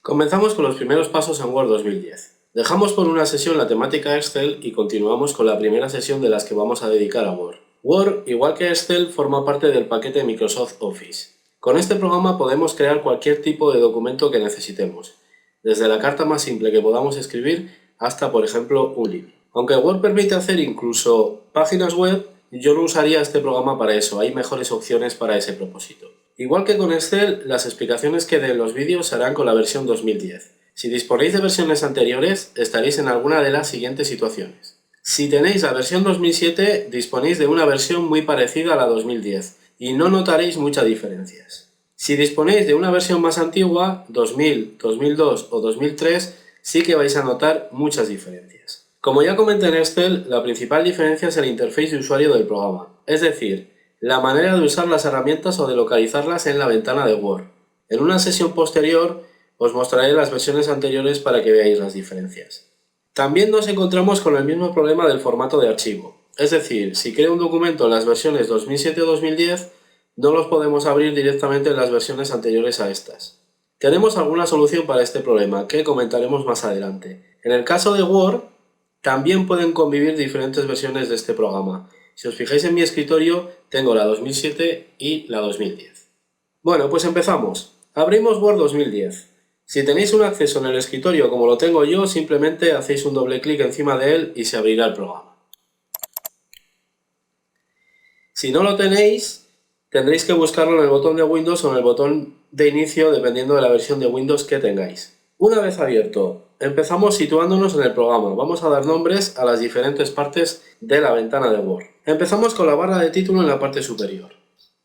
Comenzamos con los primeros pasos en Word 2010. Dejamos por una sesión la temática Excel y continuamos con la primera sesión de las que vamos a dedicar a Word. Word, igual que Excel, forma parte del paquete Microsoft Office. Con este programa podemos crear cualquier tipo de documento que necesitemos, desde la carta más simple que podamos escribir hasta, por ejemplo, un libro. Aunque Word permite hacer incluso páginas web, yo no usaría este programa para eso, hay mejores opciones para ese propósito. Igual que con Excel, las explicaciones que dé en los vídeos se harán con la versión 2010. Si disponéis de versiones anteriores, estaréis en alguna de las siguientes situaciones. Si tenéis la versión 2007, disponéis de una versión muy parecida a la 2010 y no notaréis muchas diferencias. Si disponéis de una versión más antigua, 2000, 2002 o 2003, sí que vais a notar muchas diferencias. Como ya comenté en Excel, la principal diferencia es el interface de usuario del programa, es decir, la manera de usar las herramientas o de localizarlas en la ventana de Word. En una sesión posterior os mostraré las versiones anteriores para que veáis las diferencias. También nos encontramos con el mismo problema del formato de archivo, es decir, si creo un documento en las versiones 2007 o 2010, no los podemos abrir directamente en las versiones anteriores a estas. Tenemos alguna solución para este problema que comentaremos más adelante. En el caso de Word, también pueden convivir diferentes versiones de este programa. Si os fijáis en mi escritorio, tengo la 2007 y la 2010. Bueno, pues empezamos. Abrimos Word 2010. Si tenéis un acceso en el escritorio como lo tengo yo, simplemente hacéis un doble clic encima de él y se abrirá el programa. Si no lo tenéis, tendréis que buscarlo en el botón de Windows o en el botón de inicio, dependiendo de la versión de Windows que tengáis. Una vez abierto, empezamos situándonos en el programa. Vamos a dar nombres a las diferentes partes de la ventana de Word. Empezamos con la barra de título en la parte superior.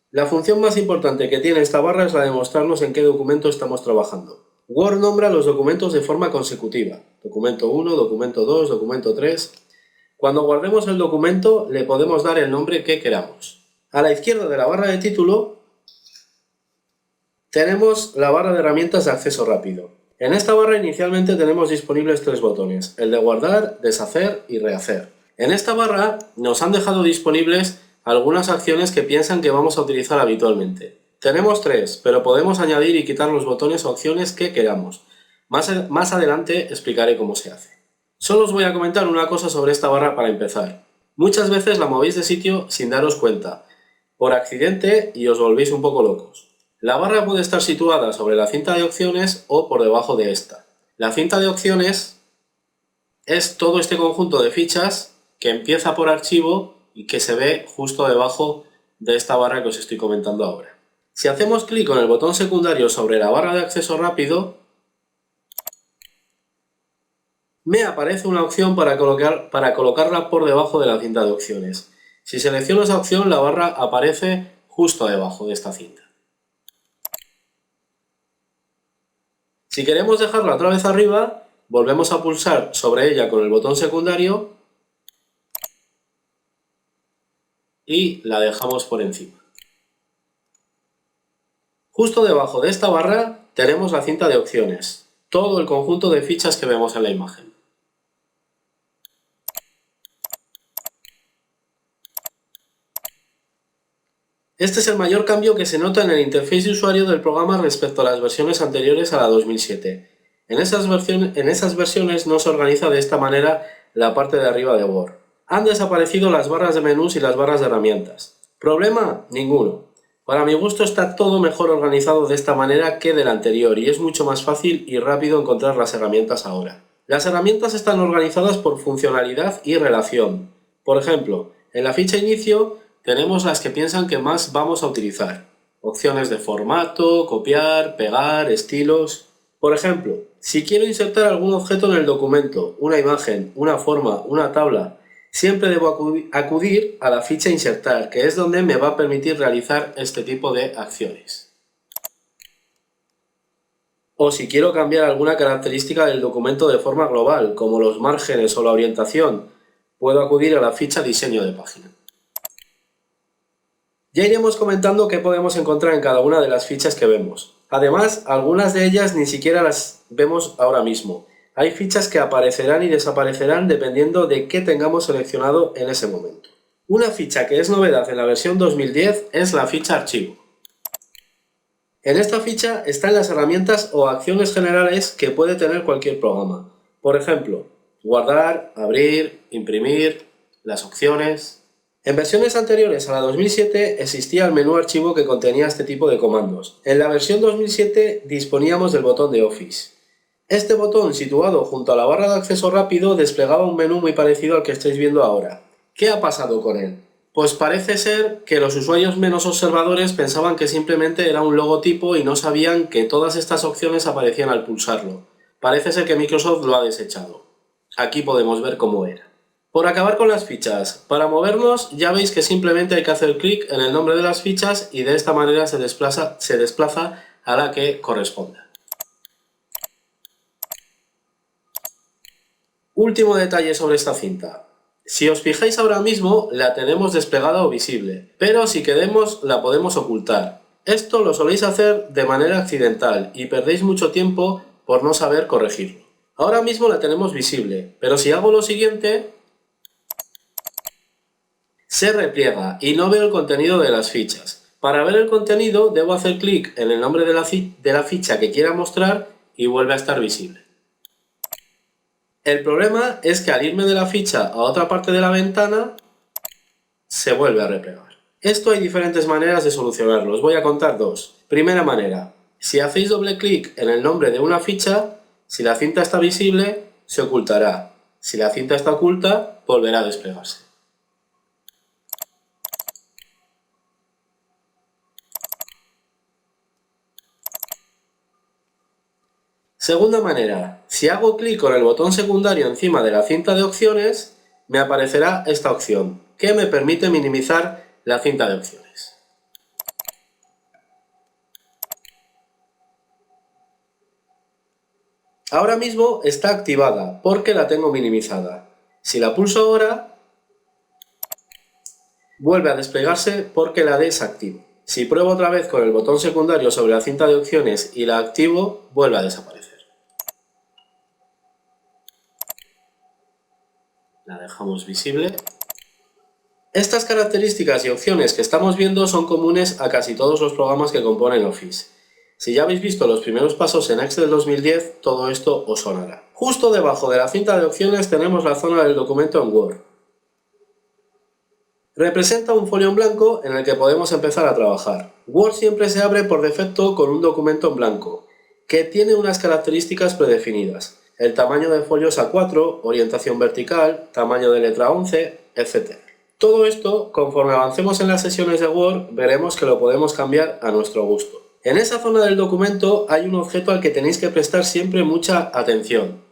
La función más importante que tiene esta barra es la de mostrarnos en qué documento estamos trabajando. Word nombra los documentos de forma consecutiva. Documento 1, documento 2, documento 3. Cuando guardemos el documento, le podemos dar el nombre que queramos. A la izquierda de la barra de título tenemos la barra de herramientas de acceso rápido. En esta barra inicialmente tenemos disponibles tres botones, el de guardar, deshacer y rehacer. En esta barra nos han dejado disponibles algunas acciones que piensan que vamos a utilizar habitualmente. Tenemos tres, pero podemos añadir y quitar los botones o acciones que queramos. Más adelante explicaré cómo se hace. Solo os voy a comentar una cosa sobre esta barra para empezar. Muchas veces la movéis de sitio sin daros cuenta, por accidente, y os volvéis un poco locos. La barra puede estar situada sobre la cinta de opciones o por debajo de esta. La cinta de opciones es todo este conjunto de fichas que empieza por archivo y que se ve justo debajo de esta barra que os estoy comentando ahora. Si hacemos clic con el botón secundario sobre la barra de acceso rápido, me aparece una opción para colocarla por debajo de la cinta de opciones. Si selecciono esa opción, la barra aparece justo debajo de esta cinta. Si queremos dejarla otra vez arriba, volvemos a pulsar sobre ella con el botón secundario y la dejamos por encima. Justo debajo de esta barra tenemos la cinta de opciones, todo el conjunto de fichas que vemos en la imagen. Este es el mayor cambio que se nota en el interface de usuario del programa respecto a las versiones anteriores a la 2007. En esas versiones no se organiza de esta manera la parte de arriba de Word. Han desaparecido las barras de menús y las barras de herramientas. ¿Problema? Ninguno. Para mi gusto está todo mejor organizado de esta manera que del anterior y es mucho más fácil y rápido encontrar las herramientas ahora. Las herramientas están organizadas por funcionalidad y relación. Por ejemplo, en la ficha inicio tenemos las que piensan que más vamos a utilizar. Opciones de formato, copiar, pegar, estilos. Por ejemplo, si quiero insertar algún objeto en el documento, una imagen, una forma, una tabla, siempre debo acudir a la ficha insertar, que es donde me va a permitir realizar este tipo de acciones. O si quiero cambiar alguna característica del documento de forma global, como los márgenes o la orientación, puedo acudir a la ficha diseño de página. Ya iremos comentando qué podemos encontrar en cada una de las fichas que vemos. Además, algunas de ellas ni siquiera las vemos ahora mismo. Hay fichas que aparecerán y desaparecerán dependiendo de qué tengamos seleccionado en ese momento. Una ficha que es novedad en la versión 2010 es la ficha archivo. En esta ficha están las herramientas o acciones generales que puede tener cualquier programa. Por ejemplo, guardar, abrir, imprimir, las opciones. En versiones anteriores a la 2007 existía el menú archivo que contenía este tipo de comandos. En la versión 2007 disponíamos del botón de Office. Este botón, situado junto a la barra de acceso rápido, desplegaba un menú muy parecido al que estáis viendo ahora. ¿Qué ha pasado con él? Pues parece ser que los usuarios menos observadores pensaban que simplemente era un logotipo y no sabían que todas estas opciones aparecían al pulsarlo. Parece ser que Microsoft lo ha desechado. Aquí podemos ver cómo era. Por acabar con las fichas, para movernos ya veis que simplemente hay que hacer clic en el nombre de las fichas y de esta manera se desplaza a la que corresponda. Último detalle sobre esta cinta. Si os fijáis ahora mismo la tenemos desplegada o visible, pero si queremos la podemos ocultar. Esto lo soléis hacer de manera accidental y perdéis mucho tiempo por no saber corregirlo. Ahora mismo la tenemos visible, pero si hago lo siguiente, se repliega y no veo el contenido de las fichas. Para ver el contenido debo hacer clic en el nombre de la ficha que quiera mostrar y vuelve a estar visible. El problema es que al irme de la ficha a otra parte de la ventana, se vuelve a replegar. Esto hay diferentes maneras de solucionarlo, os voy a contar dos. Primera manera, si hacéis doble clic en el nombre de una ficha, si la cinta está visible, se ocultará. Si la cinta está oculta, volverá a desplegarse. Segunda manera, si hago clic con el botón secundario encima de la cinta de opciones, me aparecerá esta opción, que me permite minimizar la cinta de opciones. Ahora mismo está activada porque la tengo minimizada. Si la pulso ahora, vuelve a desplegarse porque la desactivo. Si pruebo otra vez con el botón secundario sobre la cinta de opciones y la activo, vuelve a desaparecer. La dejamos visible. Estas características y opciones que estamos viendo son comunes a casi todos los programas que componen Office. Si ya habéis visto los primeros pasos en Excel 2010, todo esto os sonará. Justo debajo de la cinta de opciones tenemos la zona del documento en Word. Representa un folio en blanco en el que podemos empezar a trabajar. Word siempre se abre por defecto con un documento en blanco, que tiene unas características predefinidas. El tamaño de folio es A4, orientación vertical, tamaño de letra 11, etc. Todo esto, conforme avancemos en las sesiones de Word, veremos que lo podemos cambiar a nuestro gusto. En esa zona del documento hay un objeto al que tenéis que prestar siempre mucha atención: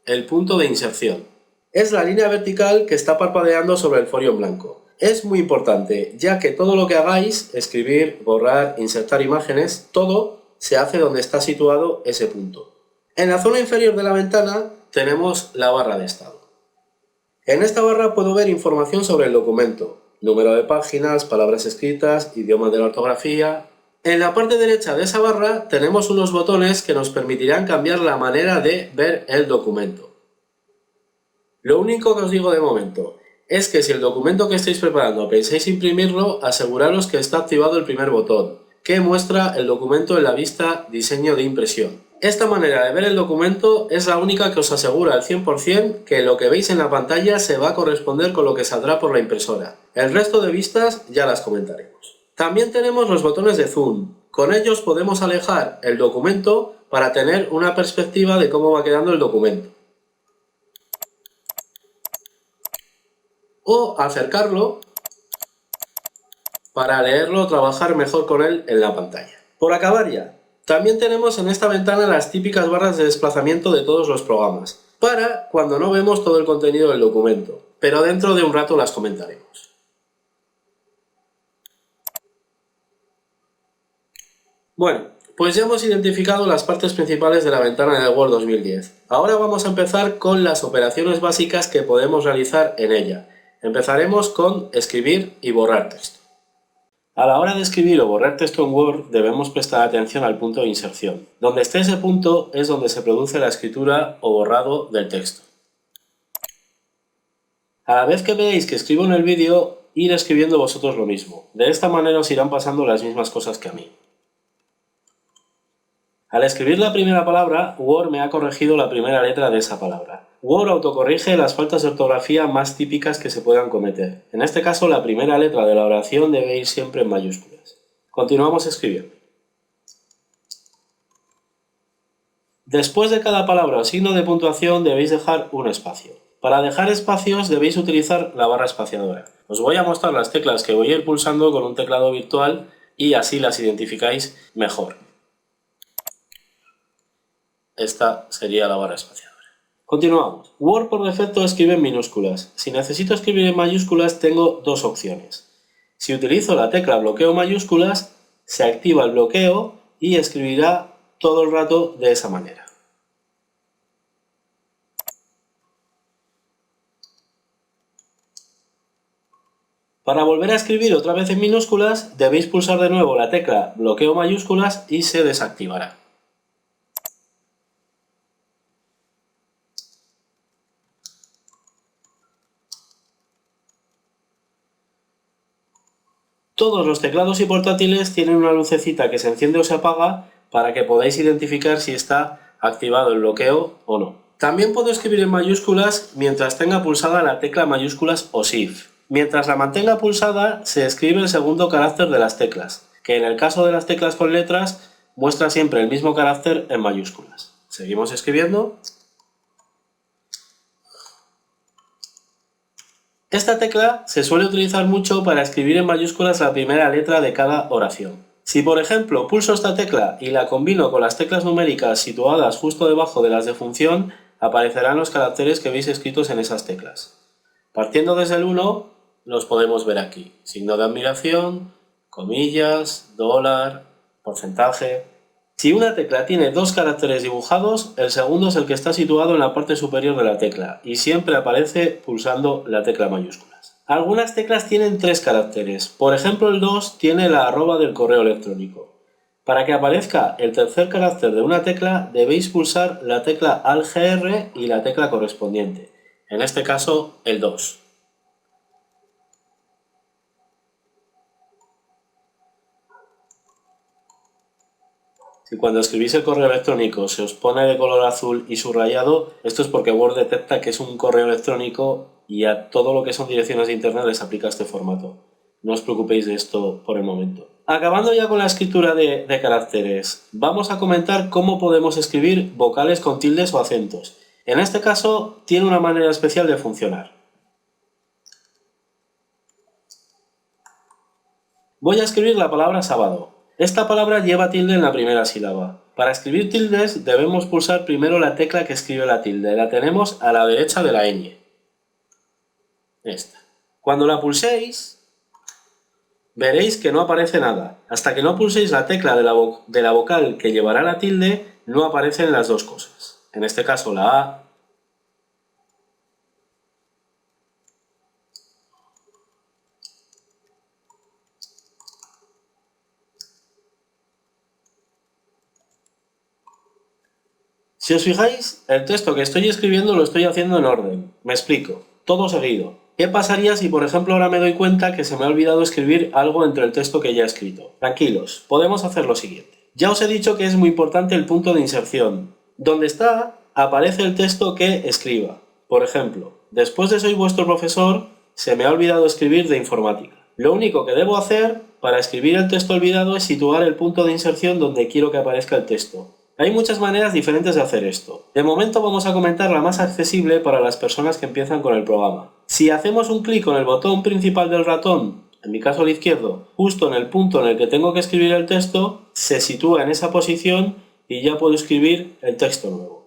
el punto de inserción. Es la línea vertical que está parpadeando sobre el folio en blanco. Es muy importante, ya que todo lo que hagáis, escribir, borrar, insertar imágenes, todo se hace donde está situado ese punto. En la zona inferior de la ventana tenemos la barra de estado. En esta barra puedo ver información sobre el documento, número de páginas, palabras escritas, idioma de la ortografía. En la parte derecha de esa barra tenemos unos botones que nos permitirán cambiar la manera de ver el documento. Lo único que os digo de momento es que si el documento que estáis preparando pensáis imprimirlo, aseguraros que está activado el primer botón, que muestra el documento en la vista Diseño de impresión. Esta manera de ver el documento es la única que os asegura al 100% que lo que veis en la pantalla se va a corresponder con lo que saldrá por la impresora. El resto de vistas ya las comentaremos. También tenemos los botones de zoom. Con ellos podemos alejar el documento para tener una perspectiva de cómo va quedando el documento. O acercarlo para leerlo o trabajar mejor con él en la pantalla. Por acabar ya, también tenemos en esta ventana las típicas barras de desplazamiento de todos los programas, para cuando no vemos todo el contenido del documento, pero dentro de un rato las comentaremos. Bueno, pues ya hemos identificado las partes principales de la ventana de Word 2010. Ahora vamos a empezar con las operaciones básicas que podemos realizar en ella. Empezaremos con escribir y borrar texto. A la hora de escribir o borrar texto en Word debemos prestar atención al punto de inserción. Donde esté ese punto es donde se produce la escritura o borrado del texto. A la vez que veáis que escribo en el vídeo, ir escribiendo vosotros lo mismo. De esta manera os irán pasando las mismas cosas que a mí. Al escribir la primera palabra, Word me ha corregido la primera letra de esa palabra. Word autocorrige las faltas de ortografía más típicas que se puedan cometer. En este caso, la primera letra de la oración debe ir siempre en mayúsculas. Continuamos escribiendo. Después de cada palabra o signo de puntuación debéis dejar un espacio. Para dejar espacios debéis utilizar la barra espaciadora. Os voy a mostrar las teclas que voy a ir pulsando con un teclado virtual y así las identificáis mejor. Esta sería la barra espaciadora. Continuamos. Word por defecto escribe en minúsculas. Si necesito escribir en mayúsculas tengo dos opciones. Si utilizo la tecla bloqueo mayúsculas, se activa el bloqueo y escribirá todo el rato de esa manera. Para volver a escribir otra vez en minúsculas, debéis pulsar de nuevo la tecla bloqueo mayúsculas y se desactivará. Todos los teclados y portátiles tienen una lucecita que se enciende o se apaga para que podáis identificar si está activado el bloqueo o no. También puedo escribir en mayúsculas mientras tenga pulsada la tecla mayúsculas o Shift. Mientras la mantenga pulsada, se escribe el segundo carácter de las teclas, que en el caso de las teclas con letras, muestra siempre el mismo carácter en mayúsculas. Seguimos escribiendo. Esta tecla se suele utilizar mucho para escribir en mayúsculas la primera letra de cada oración. Si por ejemplo pulso esta tecla y la combino con las teclas numéricas situadas justo debajo de las de función, aparecerán los caracteres que veis escritos en esas teclas. Partiendo desde el 1, los podemos ver aquí. Signo de admiración, comillas, dólar, porcentaje. Si una tecla tiene dos caracteres dibujados, el segundo es el que está situado en la parte superior de la tecla y siempre aparece pulsando la tecla mayúsculas. Algunas teclas tienen tres caracteres, por ejemplo el 2 tiene la arroba del correo electrónico. Para que aparezca el tercer carácter de una tecla debéis pulsar la tecla Alt-GR y la tecla correspondiente, en este caso el 2. Si cuando escribís el correo electrónico se os pone de color azul y subrayado, esto es porque Word detecta que es un correo electrónico y a todo lo que son direcciones de internet les aplica este formato. No os preocupéis de esto por el momento. Acabando ya con la escritura de caracteres, vamos a comentar cómo podemos escribir vocales con tildes o acentos. En este caso, tiene una manera especial de funcionar. Voy a escribir la palabra sábado. Esta palabra lleva tilde en la primera sílaba. Para escribir tildes debemos pulsar primero la tecla que escribe la tilde. La tenemos a la derecha de la ñ. Esta. Cuando la pulséis, veréis que no aparece nada. Hasta que no pulséis la tecla de la vocal que llevará la tilde, no aparecen las dos cosas. En este caso la A. Si os fijáis, el texto que estoy escribiendo lo estoy haciendo en orden. Me explico. Todo seguido. ¿Qué pasaría si por ejemplo ahora me doy cuenta que se me ha olvidado escribir algo entre el texto que ya he escrito? Tranquilos, podemos hacer lo siguiente. Ya os he dicho que es muy importante el punto de inserción. Donde está, aparece el texto que escriba. Por ejemplo, después de soy vuestro profesor, se me ha olvidado escribir de informática. Lo único que debo hacer para escribir el texto olvidado es situar el punto de inserción donde quiero que aparezca el texto. Hay muchas maneras diferentes de hacer esto. De momento vamos a comentar la más accesible para las personas que empiezan con el programa. Si hacemos un clic con el botón principal del ratón, en mi caso el izquierdo, justo en el punto en el que tengo que escribir el texto, se sitúa en esa posición y ya puedo escribir el texto nuevo.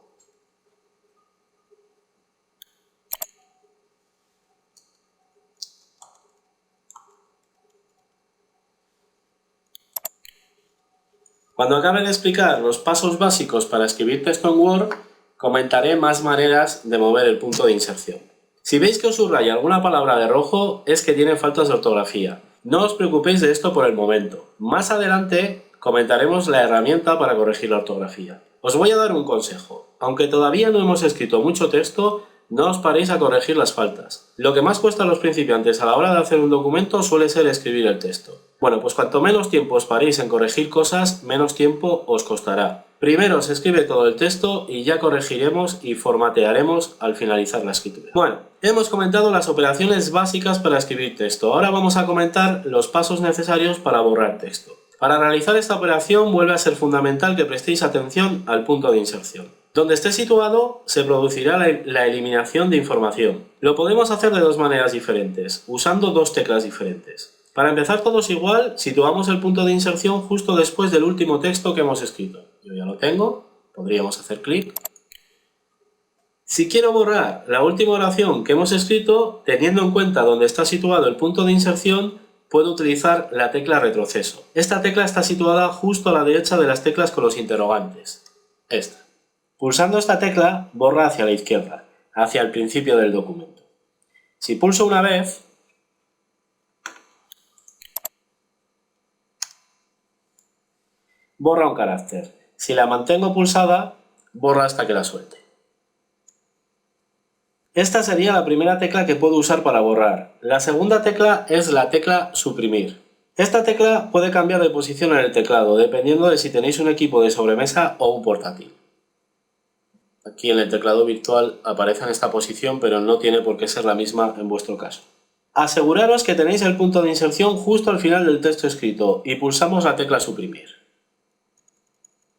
Cuando acabe de explicar los pasos básicos para escribir texto en Word, comentaré más maneras de mover el punto de inserción. Si veis que os subraya alguna palabra de rojo, es que tiene faltas de ortografía. No os preocupéis de esto por el momento. Más adelante comentaremos la herramienta para corregir la ortografía. Os voy a dar un consejo. Aunque todavía no hemos escrito mucho texto, no os paréis a corregir las faltas. Lo que más cuesta a los principiantes a la hora de hacer un documento suele ser escribir el texto. Bueno, pues cuanto menos tiempo os paréis en corregir cosas, menos tiempo os costará. Primero se escribe todo el texto y ya corregiremos y formatearemos al finalizar la escritura. Bueno, hemos comentado las operaciones básicas para escribir texto. Ahora vamos a comentar los pasos necesarios para borrar texto. Para realizar esta operación vuelve a ser fundamental que prestéis atención al punto de inserción. Donde esté situado se producirá la eliminación de información. Lo podemos hacer de dos maneras diferentes, usando dos teclas diferentes. Para empezar todos igual, situamos el punto de inserción justo después del último texto que hemos escrito. Yo ya lo tengo, podríamos hacer clic. Si quiero borrar la última oración que hemos escrito, teniendo en cuenta dónde está situado el punto de inserción, puedo utilizar la tecla retroceso. Esta tecla está situada justo a la derecha de las teclas con los interrogantes. Esta. Pulsando esta tecla, borra hacia la izquierda, hacia el principio del documento. Si pulso una vez, borra un carácter. Si la mantengo pulsada, borra hasta que la suelte. Esta sería la primera tecla que puedo usar para borrar. La segunda tecla es la tecla suprimir. Esta tecla puede cambiar de posición en el teclado, dependiendo de si tenéis un equipo de sobremesa o un portátil. Aquí en el teclado virtual aparece en esta posición, pero no tiene por qué ser la misma en vuestro caso. Aseguraros que tenéis el punto de inserción justo al final del texto escrito y pulsamos la tecla suprimir.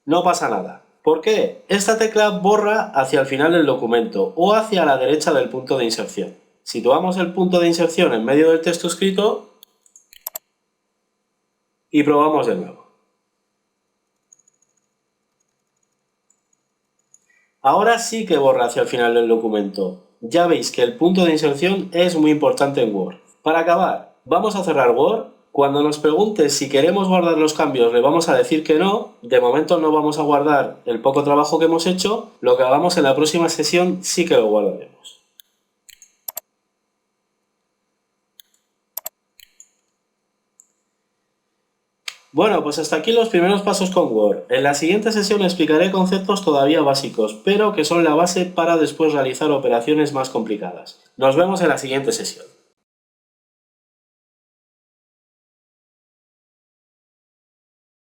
No pasa nada. ¿Por qué? Esta tecla borra hacia el final del documento o hacia la derecha del punto de inserción. Situamos el punto de inserción en medio del texto escrito y probamos de nuevo. Ahora sí que borra hacia el final del documento. Ya veis que el punto de inserción es muy importante en Word. Para acabar, vamos a cerrar Word. Cuando nos pregunte si queremos guardar los cambios, le vamos a decir que no. De momento no vamos a guardar el poco trabajo que hemos hecho. Lo que hagamos en la próxima sesión sí que lo guardaremos. Bueno, pues hasta aquí los primeros pasos con Word. En la siguiente sesión explicaré conceptos todavía básicos, pero que son la base para después realizar operaciones más complicadas. Nos vemos en la siguiente sesión.